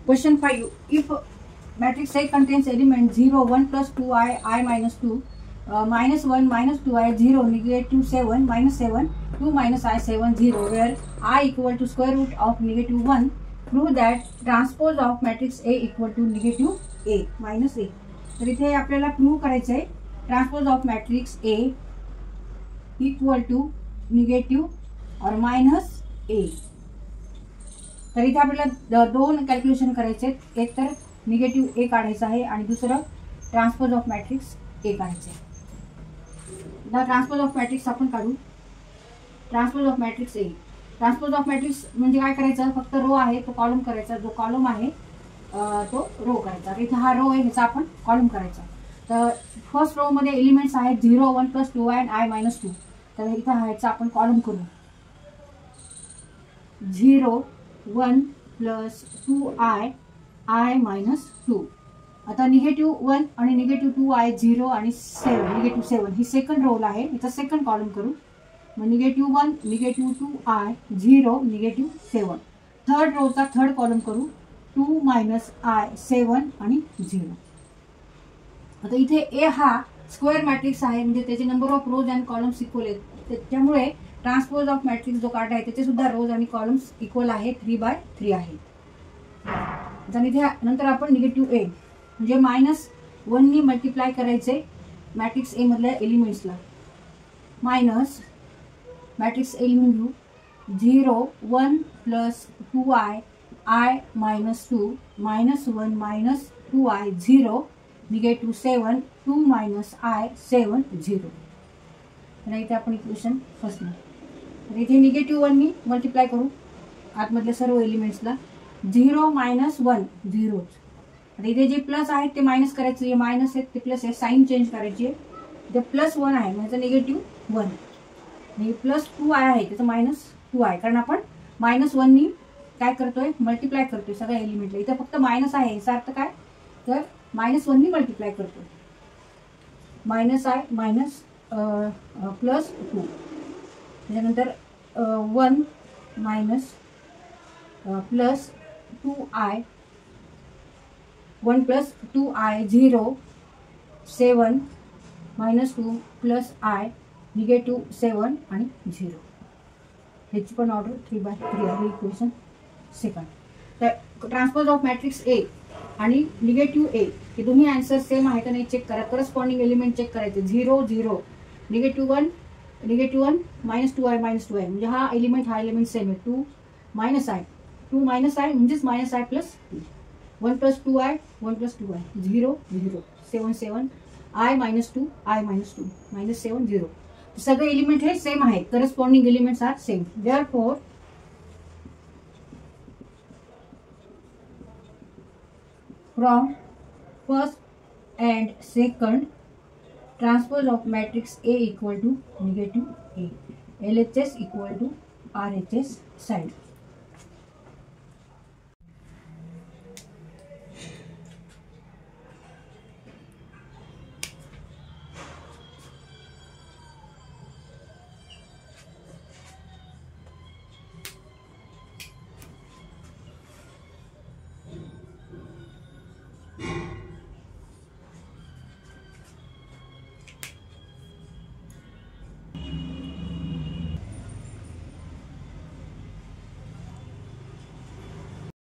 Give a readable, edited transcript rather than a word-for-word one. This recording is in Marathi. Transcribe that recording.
Question 5. If matrix A contains element 0, 1 plus 2i, I minus 2, minus 1, minus 2i, 0, negative 7, minus 7, 2 minus I, 7, 0, where I equal to square root of negative 1, prove that transpose of matrix A equal to negative A minus A. तर इथे आपल्याला प्रूव्ह करायचं आहे transpose of matrix A equal to negative or minus A. तर इथे आपल्याला दोन कॅल्क्युलेशन करायचे आहेत. एक तर निगेटिव्ह A काढायचं आहे आणि दुसरं ट्रान्सपोज ऑफ मॅट्रिक्स A काढायचं आहे. ट्रान्सपोज ऑफ मॅट्रिक्स आपण काढू. Transpose of matrix A. Transpose of matrix म्हणजे काय करायचं, फक्त रो आहे तो कॉलम करायचा, जो कॉलम आहे तो रो करायचा. इथे हा रो आहे ह्याचा आपण कॉलम करायचा. तर फर्स्ट रो मध्ये एलिमेंट्स आहेत 0, 1 प्लस 2i आणि I मायनस 2. तर इथं ह्याचा आपण कॉलम करू. 0, 1 प्लस 2i, I मायनस 2. आता निगेटिव्ह 1 आणि निगेटिव्ह 2i, 0 आणि 7, निगेटिव्ह 7 ही सेकंड रोल आहे. याचा सेकंड कॉलम करू. मग negative 1, negative 2i, 0, negative 7. Third Rochak third column करू. 2 मायनस I, 7 आणि 0. आता इथे A हा स्क्वेअर मॅट्रिक्स आहे, म्हणजे त्याचे number of rose and columns equal आहेत. त्याच्यामुळे ट्रान्सपोज ऑफ मॅट्रिक्स जो काढला आहे त्याचे सुद्धा रोज आणि कॉलम्स इक्वल आहे, 3/3 आहेत. आणि इथे नंतर आपण निगेटिव्ह A म्हणजे मायनस 1 नी मल्टिप्लाय करायचे मॅट्रिक्स A मधल्या एलिमेंट्सला. मायनस मॅट्रिक्स A लिहून घेऊ. 0, 1 plus 2i, I minus 2, minus 1, minus 2i, 0, negative 7, 2 minus I, 7, 0. आणि इथे आपण इक्वेशन फर्स्ट ना. तर इथे निगेटिव्ह 1 नी मल्टिप्लाय करू आतमधल्या सर्व एलिमेंट्सला. 0 मायनस 1, 0. आता इथे जे प्लस आहेत ते मायनस करायचे, जे मायनस आहेत ते प्लस आहे, साईन चेंज करायची आहे. इथे प्लस 1 आहे म्हणजे निगेटिव्ह 1. आणि प्लस 2i आहे त्याचं मायनस 2i, कारण आपण मायनस 1 नी काय करतोय, मल्टिप्लाय करतोय सगळ्या एलिमेंटला. इथे फक्त मायनस आहे, याचा अर्थ काय, तर मायनस 1 नी मल्टिप्लाय करतोय. Minus I minus plus 2. त्याच्यानंतर 1 minus plus 2i, 1 plus 2i, 0, 7 minus 2 plus I, negative 7 आणि 0. ह्याची पण ऑर्डर 3/3 आहे. Equation second. तर ट्रान्सपोज ऑफ मॅट्रिक्स A आणि निगेटिव्ह A हे दोन्ही आन्सर सेम आहे का नाही चेक करा. करस्पॉन्डिंग एलिमेंट चेक करायचे. 0, 0, negative 1, negative 1, minus 2i, minus 2i म्हणजे हा एलिमेंट सेम आहे. 2 मायनस I, 2 मायनस I म्हणजेच minus I plus 2. 1 plus 2i, 1 plus 2i, 0, 0, 7, 7, I minus 2, I minus 2, minus 7, 0. सगळे एलिमेंट हे सेम आहेत. Corresponding elements are same. Therefore from first and second transpose of matrix A equal to negative A. LHS equal to RHS side.